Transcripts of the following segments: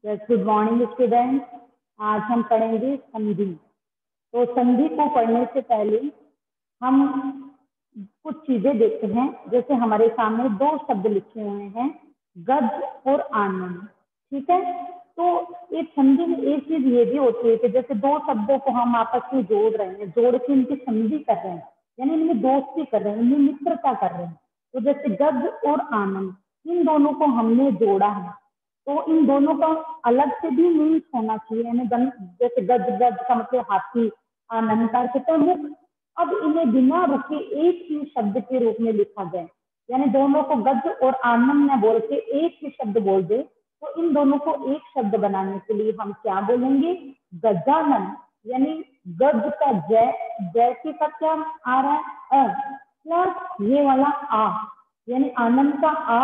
Yes, good morning student. आज हम पढ़ेंगे संधि। तो संधि को पढ़ने से पहले हम कुछ चीजें देखते हैं। जैसे हमारे सामने दो शब्द लिखे हुए हैं, गद्य और आनंद। ठीक है, तो एक संधि में एक चीज ये भी होती है कि जैसे दो शब्दों को हम आपस में जोड़ रहे हैं, जोड़ के इनकी संधि कर रहे हैं, यानी इनमें दोस्ती कर रहे हैं, इनमें मित्रता कर रहे हैं। तो जैसे गद्य और आनंद, इन दोनों को हमने जोड़ा है, तो इन दोनों का अलग से भी मीन्स होना चाहिए। यानी जैसे गज गज का मतलब हाथी, आनंद का अर्थ तो मुख। अब इन्हें बिना रुके एक ही शब्द के रूप में लिखा जाए, यानी दोनों को गज और आनंद न बोल के एक ही शब्द बोल दे, तो इन दोनों को एक शब्द बनाने के लिए हम क्या बोलेंगे? गजानन। यानी गज का जय, जय के साथ क्या आ रहा है? अ प्लस ये वाला आ, यानी आनंद का आ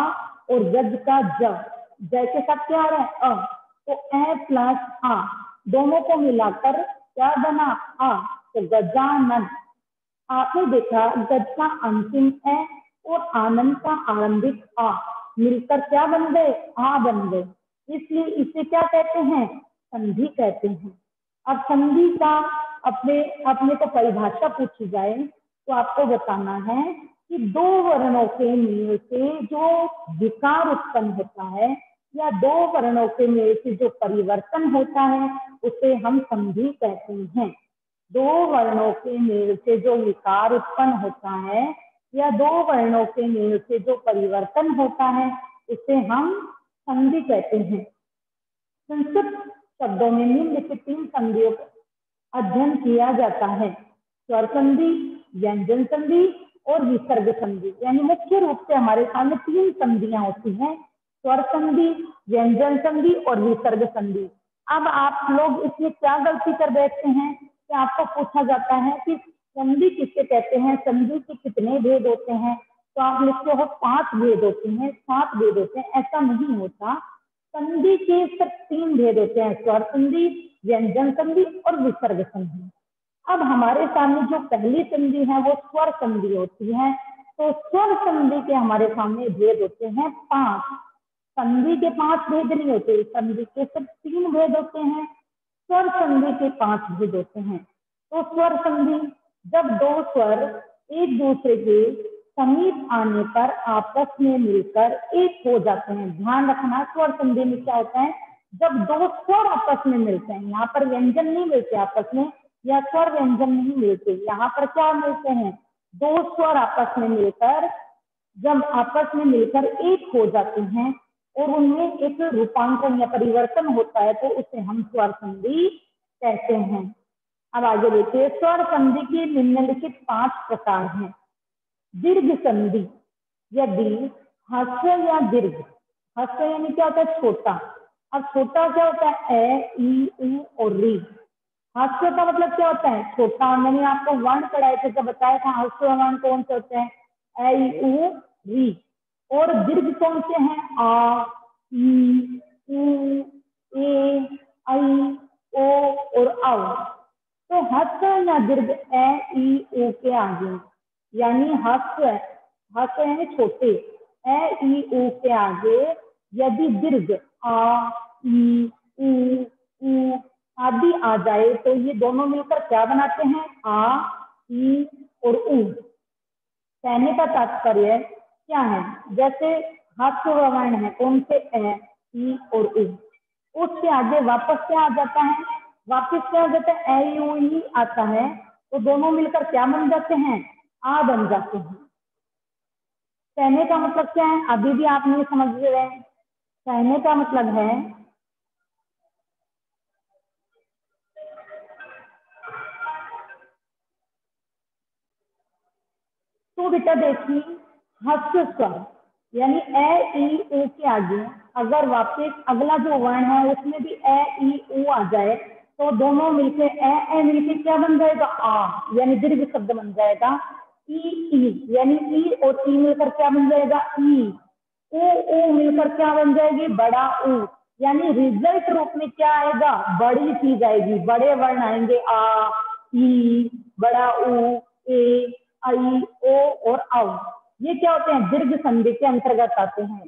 और गज का ज, जय के साथ क्या आ रहा है? अ। तो ए प्लस आ, दोनों को मिलाकर क्या बना? आ। तो गजानन। आपने देखा गज का अंतिम ए और आनंद का आरंभिक आ मिलकर क्या बन गए? आ बन गए। इसलिए इसे क्या कहते हैं? संधि कहते हैं। अब संधि का अपने अपने को परिभाषा पूछी जाए तो आपको बताना है कि दो वर्णों के मेल से जो विकार उत्पन्न होता है या दो वर्णों के मेल से जो परिवर्तन होता है उसे हम संधि कहते हैं। दो वर्णों के मेल से जो विकार उत्पन्न होता है या दो वर्णों के मेल से जो परिवर्तन होता है उसे हम संधि कहते हैं। संस्कृत शब्दों में निम्नलिखित तीन संधियों का अध्ययन किया जाता है: स्वर संधि, व्यंजन संधि और विसर्ग संधि। यानी मुख्य रूप से हमारे सामने तीन संधियां होती हैं: स्वर संधि, व्यंजन संधि और विसर्ग संधि। अब आप लोग इसमें क्या गलती कर बैठते हैं कि आपको पूछा जाता है कि संधि किससे कहते हैं, संधि के कितने भेद होते हैं, तो आप लिखते हो 5 भेद होते हैं, 7 भेद होते हैं। ऐसा नहीं होता। संधि के सिर्फ 3 भेद होते हैं: स्वर संधि, व्यंजन संधि और विसर्ग संधि। अब हमारे सामने जो पहली संधि है वो स्वर संधि होती है। तो स्वर संधि के हमारे सामने भेद होते हैं 5। संधि के 5 भेद नहीं होते, संधि के सिर्फ 3 भेद होते हैं, स्वर संधि के 5 भेद होते हैं। तो स्वर संधि, जब दो स्वर एक दूसरे के समीप आने पर आपस में मिलकर एक हो जाते हैं। ध्यान रखना, स्वर संधि में क्या होता है? जब दो स्वर आपस में मिलते हैं, यहाँ पर व्यंजन नहीं मिलते आपस में, या स्वर व्यंजन नहीं मिलते, यहाँ पर क्या मिलते हैं? दो स्वर आपस में मिलकर, जब आपस में मिलकर एक हो जाते हैं और उनमें एक रूपांतरण या परिवर्तन होता है तो उसे हम स्वर संधि कहते हैं। अब आगे देखिए, स्वर संधि के निम्नलिखित 5 प्रकार हैं। दीर्घ संधि, यदि ह्रस्व या दीर्घ, ह्रस्व यानी क्या होता है? छोटा। अब छोटा क्या होता है? ए, ई, उ और री। ह्रस्व का मतलब क्या होता है? छोटा। मैंने आपको वर्ण पढ़ाए थे जब बताया था ह्रस्व वर्ण कौन से होते हैं? ए, ई, उ, री। और दीर्घ कौन से हैं? आ, ई, उ, ए, ऐ, ओ और औ। तो ह्रस्व या दीर्घ ए, ई, उ के आगे, यानी ह्रस्व, ह्रस्व यानी छोटे, ए, ई, उ के आगे यदि दीर्घ आ, ई, उ आदि आ जाए तो ये दोनों मिलकर क्या बनाते हैं? आ, ई और उ। कहने का तात्पर्य क्या है? जैसे ह्रस्व वर्ण है कौन से? ए, ई और उ। उसके आगे वापस क्या आ जाता है? वापस क्या आ जाता है? ए, यू, ई आता है, तो दोनों मिलकर क्या बन जाते हैं? आ बन जाते हैं। कहने का मतलब क्या है? अभी भी आप नहीं समझ रहे हैं। कहने का मतलब है तो बेटा देखिए, ह्रस्व स्वर यानी ए, ई, उ के आगे अगर वापस अगला जो वर्ण है उसमें भी ए, ई, उ आ जाए तो दोनों मिलके ए मिलके क्या बन जाएगा? आ, यानी दीर्घ शब्द बन जाएगा। ई यानी ई और ई मिलकर क्या बन जाएगा? ई। उ मिलकर क्या बन जाएगी? बड़ा उ। यानी रिजल्ट रूप में क्या आएगा? बड़ी चीज आएगी, बड़े वर्ण आएंगे। आ, ई, बड़ा उ, ए, ऐ, ओ और औ। ये क्या होते हैं? दीर्घ संधि के अंतर्गत आते हैं।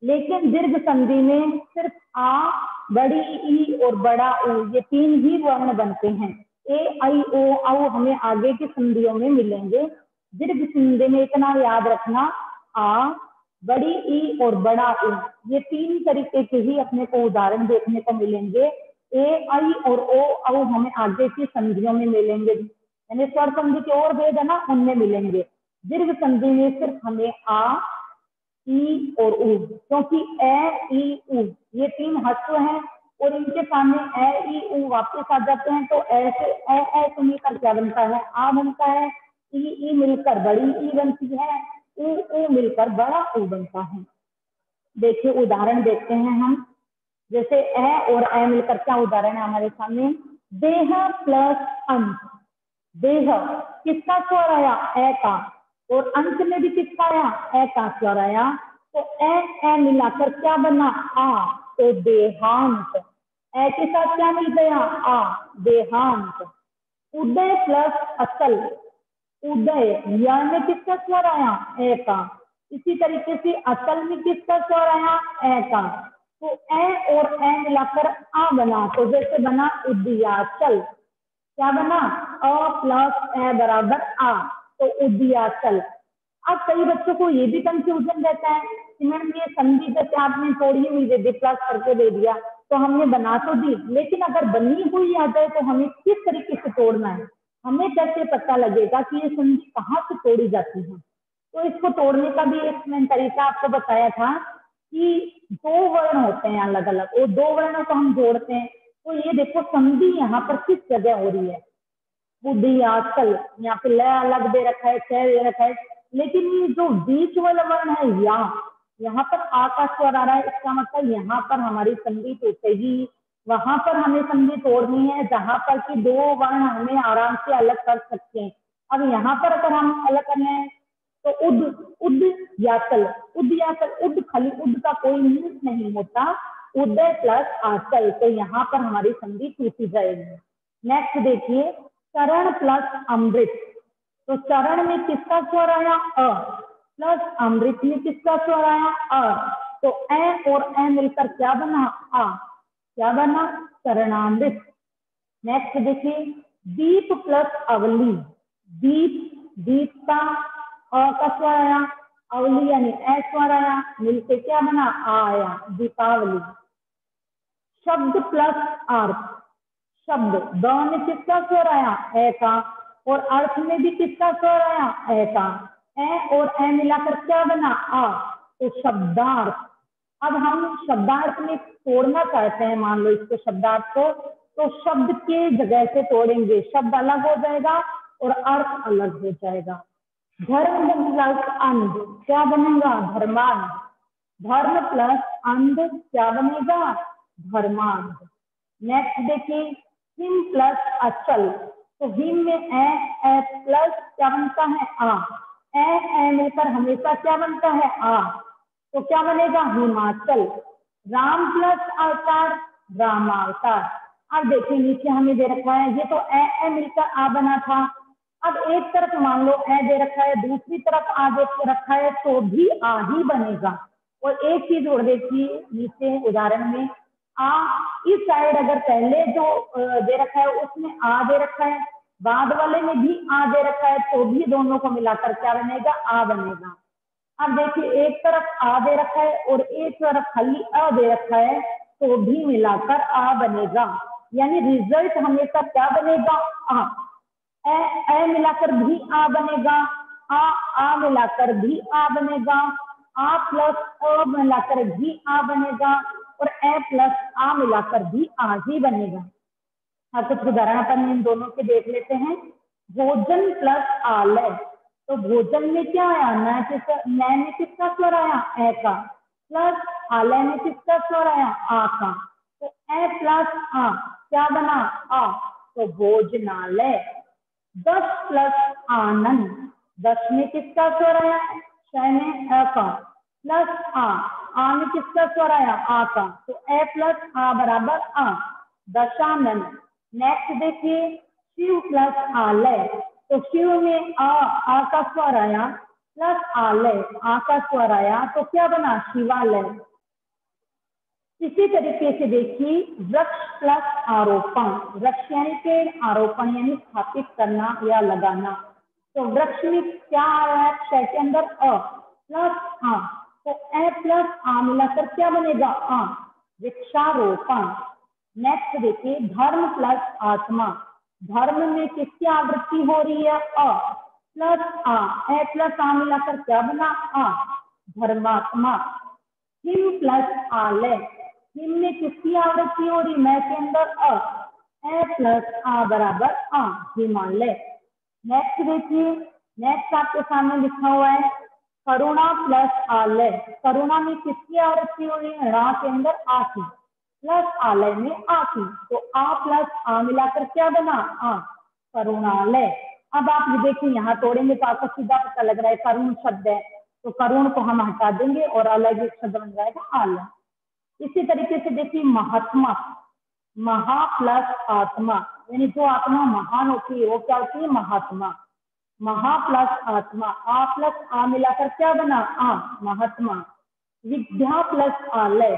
लेकिन दीर्घ संधि में सिर्फ आ बड़ी ई और बड़ा ऊ, ये तीन ही वर्ण बनते हैं। ए आई ओ औ हमें आगे की संधियों में मिलेंगे। दीर्घ संधि में इतना याद रखना, आ, बड़ी ई और बड़ा ऊ, ये तीन तरीके के ही अपने को उदाहरण देखने को मिलेंगे। ए आई और ओ औ हमें आगे की संधियों में मिलेंगे, यानी स्वर संधि के और भेद है ना, उनमें मिलेंगे। दीर्घ संधि में सिर्फ हमें आ, ई और ऊ, क्योंकि ए ई ऊ ये तीन हस्व हैं और इनके सामने ए ई ऊ वापस आ जाते हैं, तो ऐसे ए मिलकर क्या बनता है, आ बनता है। ई मिलकर बड़ी ई बनती है, ऊ मिलकर बड़ा ऊ बनता है। देखिए उदाहरण देखते हैं हम, जैसे ए और ए मिलकर क्या उदाहरण है हमारे सामने, देह प्लस अंत। देह किसका स्वर आया, ए का, और अंत में भी किसका आया, ए का स्वर आया, तो ए मिलाकर क्या बना, आ, तो देहांत। ए के साथ क्या मिल गया, आ, देहांत। उदय प्लस अचल, उदय या में किसका स्वर आया, ए का, इसी तरीके से अचल में किसका स्वर आया, ए का, तो ए और ए मिलाकर आ बना, तो जैसे बना उदयाचल, क्या बना, अ प्लस ए बराबर आ, तो उदयाचल। अब कई बच्चों को ये भी कंफ्यूजन रहता है कि मैडम ये संधि जैसे आपने तोड़ी हुई दे दी, प्लस करके दे दिया, तो हमने बना तो दी, लेकिन अगर बनी हुई आ जाए तो हमें किस तरीके से तोड़ना है, हमें कैसे पता लगेगा कि ये संधि कहाँ से तोड़ी जाती है। तो इसको तोड़ने का भी एक मैंने तरीका आपको बताया था कि दो वर्ण होते हैं अलग अलग, और दो वर्णों को हम जोड़ते हैं, तो ये देखो संधि यहाँ पर किस जगह हो रही है, बुद्धियाचल, यहाँ पे ल अलग दे रखा है, च दे रखा है, लेकिन ये जो बीच वाला वर्ण है यहाँ पर आ का स्वर आ रहा है, इसका मतलब यहाँ पर हमारी संधि टूटेगी। वहां पर हमें संधि तोड़नी है जहां पर कि दो वर्ण हमें आराम से अलग कर सकते हैं। अब यहाँ पर अगर हम अलग करना है तो उद, उद याचल, उद याचल, उद खाली उद का कोई मीनिंग नहीं होता, उदय प्लस आचल, तो यहाँ पर हमारी संधि टूटी जाएगी। नेक्स्ट देखिए, चरण प्लस अमृत, तो चरण में किसका स्वर आया, अ, प्लस अमृत में किसका स्वर आया, अ, तो ए और ए मिलकर क्या बना, आ, क्या बना, चरणामृत। नेक्स्ट देखिए, दीप प्लस अवली, दीप, दीप का अ का स्वर आया, अवली यानी ए स्वर आया, मिलके क्या बना, आ आया, दीपावली। शब्द प्लस अर्थ, शब्द, द में किसका स्वर आया, ए का, और अर्थ में भी किसका स्वर आया, ए का, ए और ए मिलाकर क्या बना, आ, तो शब्दार्थ। अब हम शब्दार्थ में तोड़ना चाहते हैं, मान लो इसको शब्दार्थ को, तो शब्द के जगह से तोड़ेंगे, शब्द अलग हो जाएगा और अर्थ अलग हो जाएगा। धर्म प्लस अंध क्या बनेगा, धर्मांध। धर्म प्लस अंध क्या बनेगा, धर्मांध। नेक्स्ट देखिए, हिम प्लस अचल, तो हिम में ए प्लस क्या बनता है, आ, ए मिलकर हमेशा क्या बनता है, आ, तो क्या बनेगा, हिमाचल। राम प्लस अवतार, रामावतार। अब देखिए नीचे हमें दे रखा है, ये तो ए मिलकर आ बना था, अब एक तरफ मान लो ए दे रखा है, दूसरी तरफ आ दे रखा है, तो भी आ ही बनेगा। और एक चीज और देखिए नीचे उदाहरण में, आ इस साइड अगर पहले जो दे रखा है उसमें आ दे रखा है, बाद वाले में भी आ दे रखा है, तो भी दोनों को मिलाकर क्या बनेगा, आ बनेगा। अब देखिए एक तरफ आ दे रखा है और एक तरफ खाली अ दे रखा है, तो भी मिलाकर आ बनेगा, यानी रिजल्ट हमेशा क्या बनेगा, आ। ए मिलाकर भी आ बनेगा, आ मिलाकर भी आ बनेगा, आ प्लस अ मिलाकर भी आ बनेगा, और ए प्लस आ मिलाकर भी आ ही बनेगा। अब कुछ उदाहरण अपन इन दोनों के देख लेते हैं। भोजन प्लस आलय, तो भोजन में क्या आया, न में किसका स्वर आया, ए का, प्लस आलय में किसका स्वर आया, आ का, तो ए प्लस आ क्या बना, आ, तो भोजनालय। दस प्लस आनंद, दस में किसका स्वर आया, श में अ का, प्लस आ में किसका स्वर आया, आ का, तो ए प्लस आ बराबर आ, दशानंद। नेक्स्ट देखिए, शिव प्लस आलय, तो शिव में आ का स्वर आया, प्लस आलय आ का स्वर आया, तो क्या बना, शिवालय। इसी तरीके से देखिए वृक्ष प्लस आरोपण, वृक्ष यानी पेड़, आरोपण यानी स्थापित करना या लगाना। तो वृक्ष में क्या आ रहा है क्षय के अंदर अ प्लस आ, तो ए प्लस आ मिलाकर क्या बनेगा आ, वृक्षारोपण। नेक्स्ट देखिए धर्म प्लस आत्मा, धर्म में किसकी आवृत्ति हो रही है अ प्लस आ, ए प्लस आ मिलाकर क्या बना आ, धर्मात्मा। हिम प्लस आलय, हिम में किसकी आवृत्ति हो रही मैं के अंदर अ, ए प्लस आ बराबर आ, हिमालय। नेक्स्ट देखिए, नेक्स्ट आपके सामने लिखा हुआ है करुणा प्लस आलय, करुणा में किसकी आवृत्ति हो रही है रा के अंदर आ की, प्लस आलय में आ की, तो आ प्लस आ मिलाकर क्या बना आ, करुणालय। अब आप ये देखिए यहाँ तोड़ेंगे तो आपको सीधा पता लग रहा है करुण शब्द है, तो करुण को हम हटा देंगे और अलग एक शब्द बन जाएगा आलय। इसी तरीके से देखिए महात्मा, महा प्लस आत्मा, यानी जो आत्मा महान होती है वो क्या होती है महात्मा। महा प्लस आत्मा, आ प्लस आ मिलाकर क्या बना आ, महात्मा। विद्या प्लस आलय,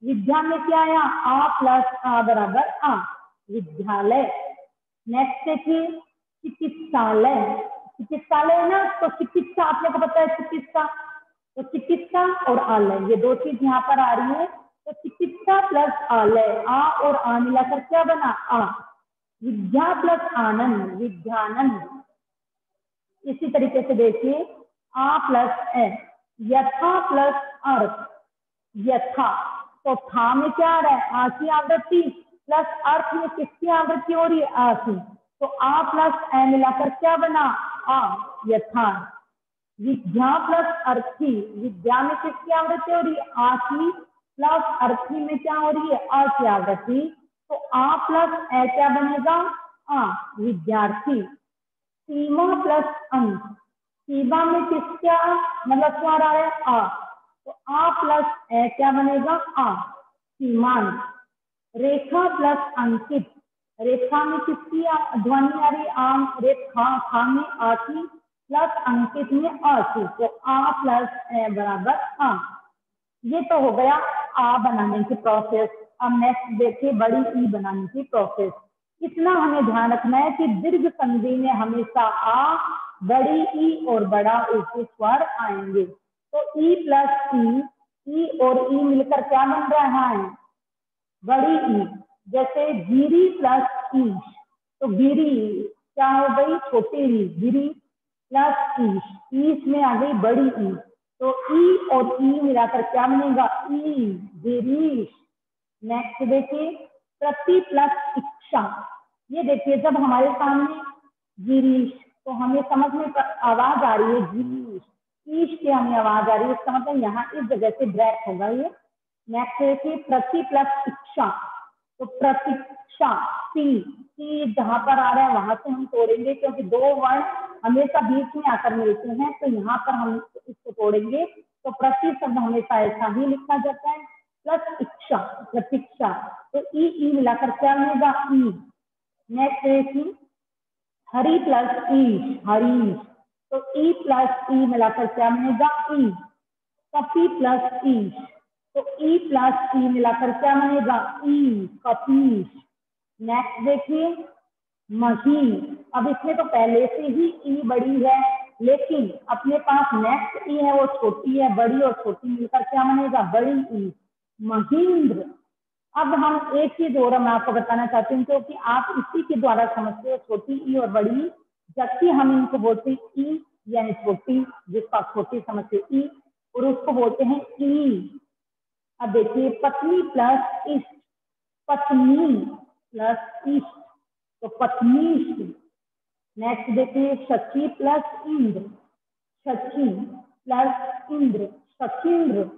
विद्या में क्या आया आ प्लस आ बराबर आ, विद्यालय। नेक्स्ट देखिए चिकित्सालय, चिकित्सालय है ना, तो चिकित्सा आपको पता है चिकित्सा, तो चिकित्सा और आलय ये दो चीज यहाँ पर आ रही है, तो चिकित्सा प्लस आलय आ और आ मिलाकर क्या बना आ, विद्या प्लस आनंद, विद्यानंद। इसी तरीके से देखिए आ प्लस ए, यथा प्लस अर्थ, यथा, तो था में क्या आ रहा है आ की आवृत्ति, प्लस अर्थ में किसकी आवृत्ति हो रही है आ की, तो आ प्लस ए मिलाकर क्या बना आ, यथा। विद्या प्लस अर्थी, विद्या में किसकी आवृत्ति हो रही है आ की, प्लस अर्थी में क्या हो रही है आ की आवृत्ति, तो आ प्लस ए क्या बनेगा आ, विद्यार्थी। सीमा प्लस अंक, सीमा में किसका मतलब क्या रहा है आ, तो आ प्लस ए क्या बनेगा आ, सीमांत। रेखा प्लस अंकित, रेखा में किसकी ध्वनि आ रही आम, रेखा खा में आ की, प्लस अंकित में आ की, तो आ प्लस ए बराबर आ। ये तो हो गया आ बनाने की प्रोसेस। अब नेक्स्ट देखिए बड़ी ई बनाने की प्रोसेस। इतना हमें ध्यान रखना है कि दीर्घ संधि में हमेशा आ, बड़ी ई और बड़ा ई के स्वर आएंगे। तो ई प्लस ई और ई मिलकर क्या बन रहा है बड़ी ई। जैसे गिरी प्लस ईश, तो गिरी क्या हो गई छोटी ई, गिरी प्लस ईश, ईश में आ गई बड़ी ई, तो ई और ई मिलाकर क्या बनेगा ई, गिरीश। नेक्स्ट देखिए प्रति प्लस इच्छा, ये देखिए जब हमारे सामने गिरीश तो हमें समझ में आवाज आ रही है गिरीश, ईश की हमें आवाज आ रही है, इसका मतलब यहाँ इस जगह से ब्रेक होगा ये। नेक्स्ट देखिए प्रति प्लस इच्छा, तो प्रतीक्षा सी जहां पर आ रहा है वहां से हम तोड़ेंगे क्योंकि दो वर्ण हमेशा बीच में आकर मिलते हैं, तो यहाँ पर हम इसको तोड़ेंगे, तो प्रति शब्द हमेशा ऐसा ही लिखा जाता है, प्लस इच्छा प्रतीक्षा, तो ई मिलाकर क्या बनेगा ई। नेक्स्ट देखिए हरि प्लस ईश, हरीश, तो ई प्लस ई मिलाकर क्या बनेगा ई। कपि प्लस ईश, तो ई प्लस ई मिलाकर क्या बनेगा ई, कपीश। नेक्स्ट देखिए मही, अब इसमें तो पहले से ही ई बड़ी है, लेकिन अपने पास नेक्स्ट ई है वो छोटी है, बड़ी और छोटी मिलकर क्या बनेगा बड़ी ई, महींद्र। अब हम एक चीज और मैं आपको बताना चाहती हूँ क्योंकि आप इसी के द्वारा समझते हो छोटी ई और बड़ी, जबकि हम इनको बोलते हैं ई यानी छोटी, जिसको आप छोटी समझते ई, और उसको बोलते हैं ई। अब देखिए पत्नी प्लस इष्ट, पत्नी प्लस इष्ट, तो पत्नीष्ट। नेक्स्ट देखिए शची प्लस इंद्र, शची प्लस इंद्र, शचींद्र।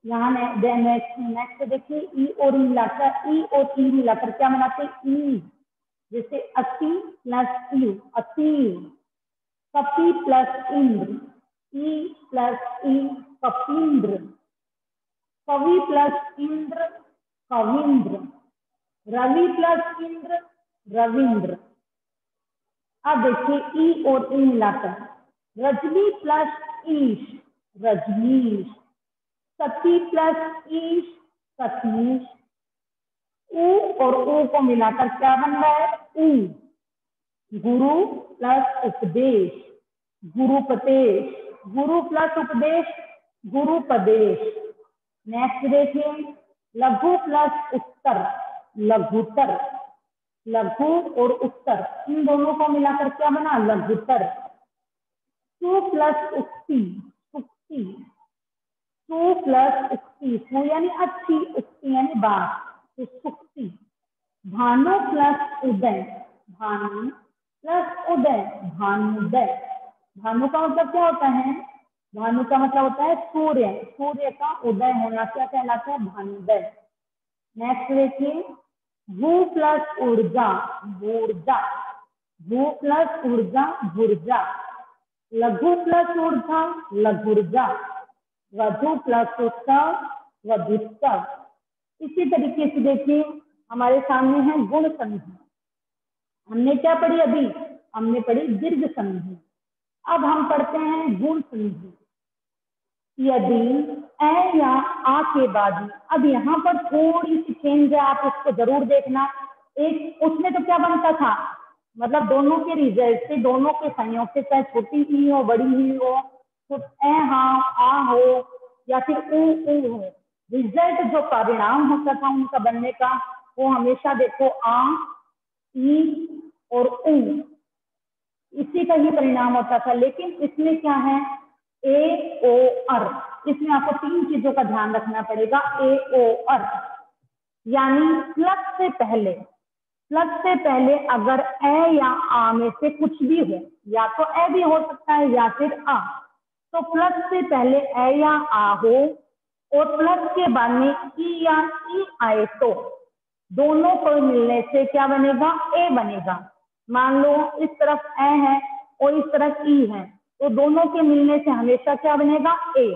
यहाँ नेक्स्ट देखिए ई और ई मिलाकर, ई और ई मिलाकर क्या बनाते हैं ई, जैसे अति प्लस यू, अतीव। कपि प्लस इंद्र, ई प्लस ई, कपींद्र। कवि प्लस इंद्र, कविंद्र। रवि प्लस इंद्र, रविंद्र। अब देखिए ई और ई मिलाकर रजनी प्लस ईश, रजनीश। सती प्लस ईश, सतीश। ऊ और ऊ को मिलाकर क्या बन रहा है? ऊ। गुरु प्लस उपदेश, गुरुपदेश। गुरु प्लस उपदेश, गुरुपदेश। नेक्स्ट देखिए, लघु प्लस उत्तर, लघुतर। लघु और उत्तर इन दोनों को मिलाकर क्या बना? लघुतर। सु प्लस उक्ति, सुक्ति। सु प्लस उक्ति, सु यानी अच्छी, उक्ति यानी बात, तो सुक्ति। भानु प्लस उदय, भानु प्लस उदय, भानुदय। भानु का मतलब क्या होता है? भानु का मतलब होता है सूर्य, सूर्य का उदय होना क्या कहलाता है? भानुदय। नेक्स्ट देखिए, भू प्लस ऊर्जा, ऊर्जा। भू प्लस ऊर्जा, ऊर्जा। लघु प्लस ऊर्जा, लघुर्जा। वधु प्लस उत्सव, वधुत्सव। इसी तरीके से देखिए हमारे सामने है गुण संधि। हमने क्या पढ़ी अभी? हमने पढ़ी दीर्घ संधि। अब हम पढ़ते हैं गुण संधि। यदि ए या आ के बाद, अब यहाँ पर थोड़ी सी चेंज है, आप इसको जरूर देखना। एक उसमें तो क्या बनता था, मतलब दोनों के रिजल्ट से, दोनों के संयोग से, चाहे छोटी ही हो बड़ी ही हो, तो ए हाँ आ हो या फिर ऊ हो, रिजल्ट जो परिणाम होता था उनका बनने का, वो हमेशा देखो आ, ई और ऊ, इसी का ही परिणाम होता था। लेकिन इसमें क्या है? ए ओ अर। इसमें आपको तीन चीजों का ध्यान रखना पड़ेगा। ए ओ अर यानी प्लस से पहले, प्लस से पहले अगर ए या आ में से कुछ भी हो, या तो ए भी हो सकता है या फिर आ, तो प्लस से पहले ए या आ हो और प्लस के बाद में ई या ई आए तो दोनों को मिलने से क्या बनेगा? ए बनेगा। मान लो इस तरफ ए है और इस तरफ ई है, तो दोनों के मिलने से हमेशा क्या बनेगा? ए।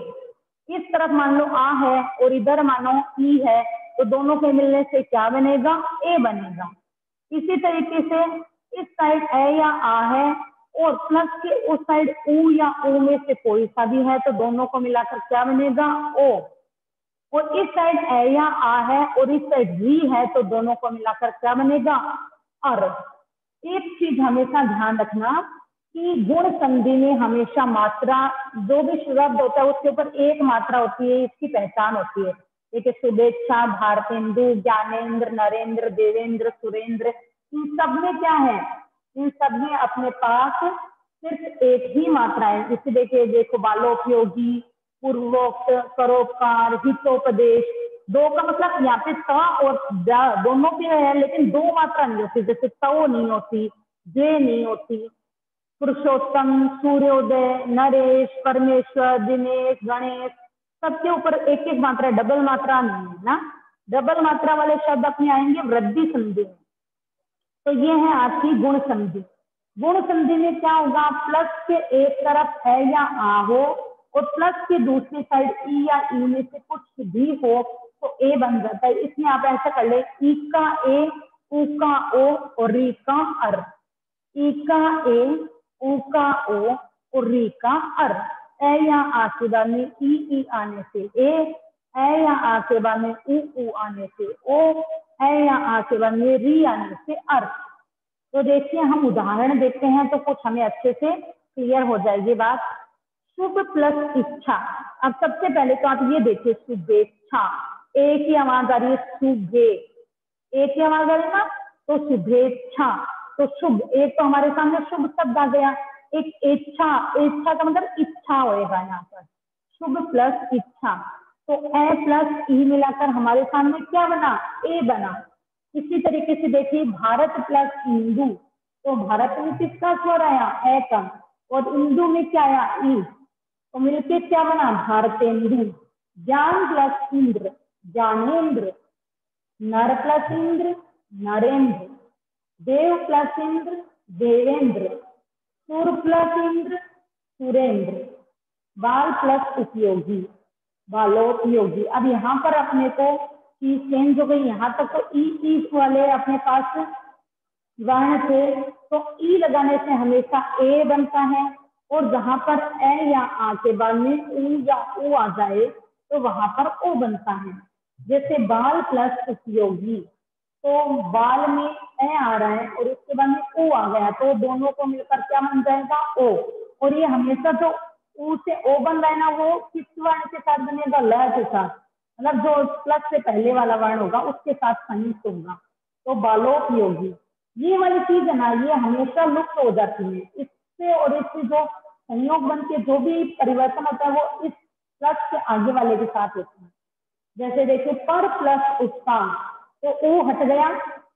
इस तरफ मान लो आ है और इधर मानो ई है, तो दोनों के मिलने से क्या बनेगा? ए बनेगा। इसी तरीके से इस साइड ए या आ है और प्लस के उस साइड ऊ या ऊ में से कोई सा भी है, तो दोनों को मिलाकर क्या बनेगा? ओ। और इस साइड ए या आ है और इस साइड वी है, तो दोनों को मिलाकर क्या बनेगा? अर। एक चीज हमेशा ध्यान रखना कि गुण संधि में हमेशा मात्रा, जो भी शब्द होता है उसके ऊपर एक मात्रा होती है, इसकी पहचान होती है। देखिए शुभेच्छा, भारतेंदु, ज्ञानेंद्र, नरेंद्र, देवेंद्र, सुरेंद्र, इन सब में क्या है? इन सब में अपने पास सिर्फ एक ही मात्रा है। जैसे देखिए, देखो बालोपयोगी, पूर्वोक्त, परोपकार, हितोपदेश, दो का मतलब यहाँ पे ता और द दोनों के है, लेकिन दो मात्रा नहीं होती। जैसे तो नहीं होती, जे नहीं होती। पुरुषोत्तम, सूर्योदय, नरेश, परमेश्वर, दिनेश, गणेश, सबके ऊपर एक एक मात्रा, डबल मात्रा नहीं है ना। डबल मात्रा वाले शब्द अपने आएंगे वृद्धि संधि में। तो ये है आपकी गुण संधि। गुण संधि में क्या होगा? प्लस के एक तरफ है या आ हो और प्लस के दूसरी साइड ई या ई में से कुछ भी हो, तो ए बन जाता है। इसमें आप ऐसा कर ले, ई का ए, ऊ का ओ और री का अर। ई का ए, ऊ का ओ और री का अर। ए या आ के बाद में ई आने से ए या आ के बाद में ऊ आने से ओ, ए या आ के बाद में री आने से अर। तो देखिए हम उदाहरण देखते हैं तो कुछ हमें अच्छे से क्लियर हो जाएगी बात। शुभ प्लस इच्छा। अब सबसे पहले तो आप ये देखिए, शुभेच्छा, एक ही आवाज आ रही है, शुभे, एक ही आवाज आ रही है ना, तो शुभेच्छा। तो शुभ, एक तो हमारे सामने शुभ शब्द आ गया। एक इच्छा, इच्छा का मतलब इच्छा होएगा यहाँ पर, शुभ प्लस इच्छा, तो ए प्लस ई मिलाकर हमारे सामने क्या बना? ए बना। इसी तरीके से देखिए, भारत प्लस इंदु, तो भारत में किसका स्वर आया? ए का, और इंदु में क्या आया? ई, तो मिलके क्या बना? भारतेंदु। ज्ञान प्लस इंद्र, ज्ञानेंद्र। नर प्लस इंद्र, नरेंद्र। देव प्लस इंद्र, देवेंद्र। सुर प्लस इंद्र, सुरेंद्र। बाल प्लस उपयोगी, बालोपयोगी। अब यहाँ पर अपने को चीज चेंज हो गई, यहाँ तक तो ई वाले अपने पास वर्ण थे, तो ई लगाने से हमेशा ए बनता है, और जहां पर ए या आ के बाद में ऊ या ऊ आ जाए तो वहां पर ओ बनता है। जैसे बाल प्लस उपयोगी, तो बाल में ए आ रहा है और उसके बाद में ओ आ गया, तो दोनों को मिलकर क्या बन जाएगा ओ। और ये हमेशा जो ऊ से ओ बन रहा है ना, वो किस वर्ण के साथ बनेगा, ल के साथ, मतलब जो प्लस से पहले वाला वर्ण होगा उसके साथ संयुक्त होगा, तो बालोपयोगी। ये वाली चीज है ना, ये हमेशा लुप्त हो जाती है। इससे और इससे जो संयोग बन के जो भी परिवर्तन होता है वो इस प्लस के आगे वाले के साथ होता है। जैसे देखिए पर प्लस उसका, तो ऊ हट गया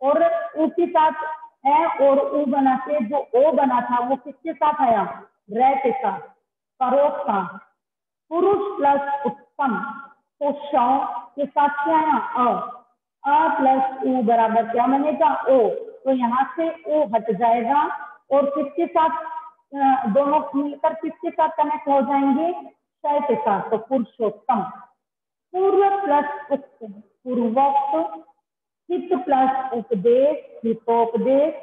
और ऊ के साथ ए और ऊ बना के जो ओ बना था वो किसके साथ आया, रे के साथ, परोक्ता। पुरुष प्लस उत्तम, तो श के साथ क्या आया, अ प्लस ऊ बराबर क्या बनेगा, ओ। तो यहाँ से ओ हट जाएगा और किसके साथ, दोनों मिलकर किसके साथ कनेक्ट हो जाएंगे, श के साथ, तो पुरुषोत्तम। पूर्व प्लस उक्त, पूर्वोक्त। हित प्लस उपदेश, हितोपदेश।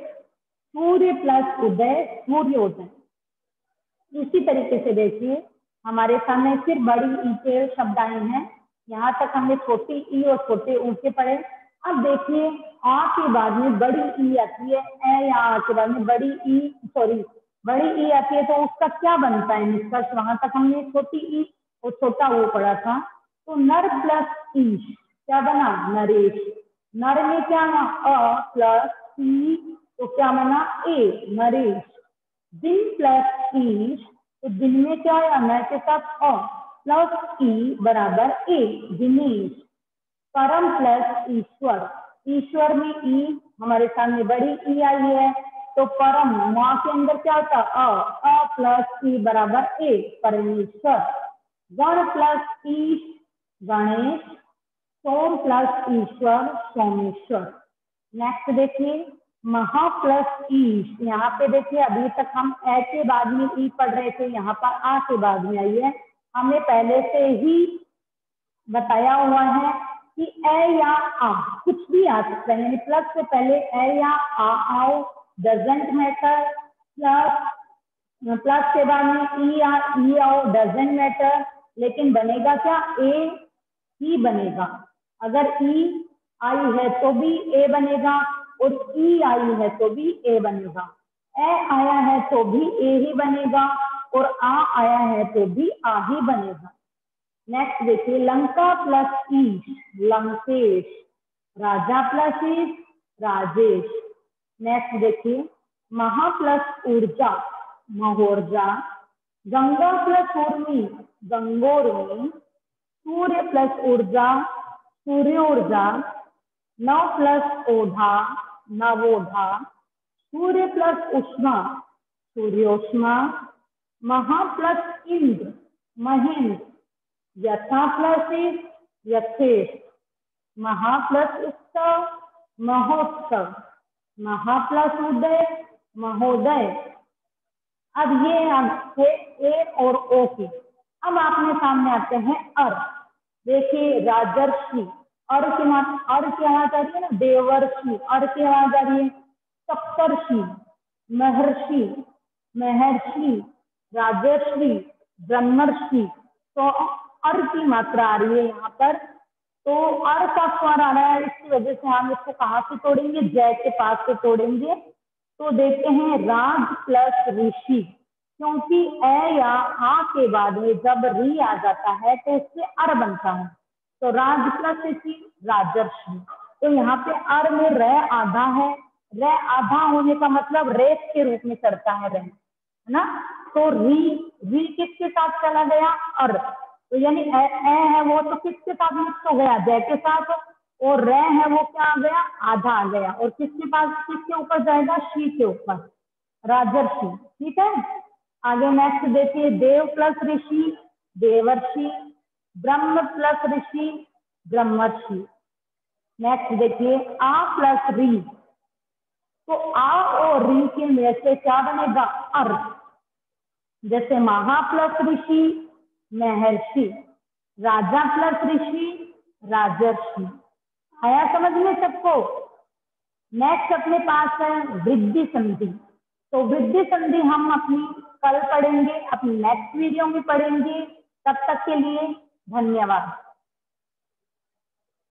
सूर्य प्लस उदय, सूर्योदय। इसी तरीके से देखिए हमारे सामने फिर बड़ी ई के शब्द आए हैं। यहाँ तक हमने छोटी ई और छोटे ऊ के पढ़े। अब देखिए आ के बाद में बड़ी ई आती है, ए या आ के बाद में बड़ी ई, सॉरी बड़ी ई आती है, तो उसका क्या बनता है निष्कर्ष, वहां तक हमने छोटी ई और छोटा ऊ पढ़ा था। तो नर प्लस ईश क्या बना, नरेश। नर में क्या ना, अ प्लस ई, तो क्या बना, ए, नरेश। दिन प्लस ईश, तो दिन में क्या आया, न के साथ अ प्लस ई बराबर ए, दिनेश। परम प्लस ईश्वर, ईश्वर में ई हमारे सामने बड़ी ई आई है, तो परम माँ के अंदर क्या होता, अ प्लस ई बराबर ए, परमेश्वर। गण प्लस ईश, गणेश। सोम प्लस ईश्वर, सोमेश्वर। नेक्स्ट देखिए महा प्लस ईश, यहाँ पे देखिए अभी तक हम ए के बाद में ई पढ़ रहे थे, यहाँ पर आ के बाद में आई है। हमने पहले से ही बताया हुआ है कि ए या आ कुछ भी आ सकता है, यानी प्लस से पहले ए या आ आओ, डजेंट मैटर। प्लस के बाद में ई या ई आओ, डजेंट मैटर, लेकिन बनेगा क्या, ए ही बनेगा। अगर ई आई है तो भी ए बनेगा और ई आई है तो भी ए बनेगा। ए आया है तो भी ए ही बनेगा और आ आया है तो भी आ ही बनेगा। नेक्स्ट देखिए लंका प्लस ईश, लंकेश। राजा प्लस ईश, राजेश। नेक्स्ट देखिए महा प्लस ऊर्जा, महोर्जा। गंगा प्लस उर्मी, गंगोर्मी। सूर्य प्लस ऊर्जा, सूर्योर्जा। नव प्लस ओढ़ा, नवोढ़ा। सूर्य प्लस उष्मा, सूर्योष्मा। महा प्लस इंद्र, महेंद्र। यथा प्लस यथेश। महा प्लस उत्सव, महोत्सव। महा प्लस उदय, महोदय। अब ये आपके ए और ओ की। अब आपने सामने आते हैं अर। देखिए राजर्षि, अर की आवाज आ रही है ना, देवर्षि, अर की आवाज आ रही है। सप्तर्षि, महर्षि, महर्षि, राजर्षि, ब्रह्मर्षि। तो अर की मात्रा आ रही है यहाँ पर, तो अर का स्वर आ रहा है, इसकी वजह से हम इसको कहाँ से तोड़ेंगे, जय के पास से तोड़ेंगे। तो देखते हैं राज प्लस ऋषि, क्योंकि ए या आ के बाद में जब री आ जाता है तो उससे अर बनता है, तो राज प्लस ऋषि, राजर्षि। तो यहाँ पे अर में र आधा है, र आधा होने का मतलब रेस के रूप में चढ़ता है है ना। तो री किसके साथ चला गया, अर। तो यानी ए है वो तो किसके साथ मिक्स हो गया, जय के साथ। और रे है वो क्या आ गया, आधा आ गया, और किसके पास, किसके ऊपर जाएगा, शी के ऊपर, राजर्षि। ठीक है, आगे नेक्स्ट देखिए देव प्लस ऋषि, देवर्षि। ब्रह्म प्लस ऋषि, ब्रह्मर्षि। नेक्स्ट देखिए आ प्लस री, तो आ और री के में से क्या बनेगा, अर। जैसे महा प्लस ऋषि, महर्षि। राजा प्लस ऋषि, राजर्षि। आया समझ में सबको। नेक्स्ट अपने पास है वृद्धि संधि। तो वृद्धि संधि हम अपनी कल पढ़ेंगे, अपनी नेक्स्ट वीडियो में पढ़ेंगे। तब तक के लिए धन्यवाद।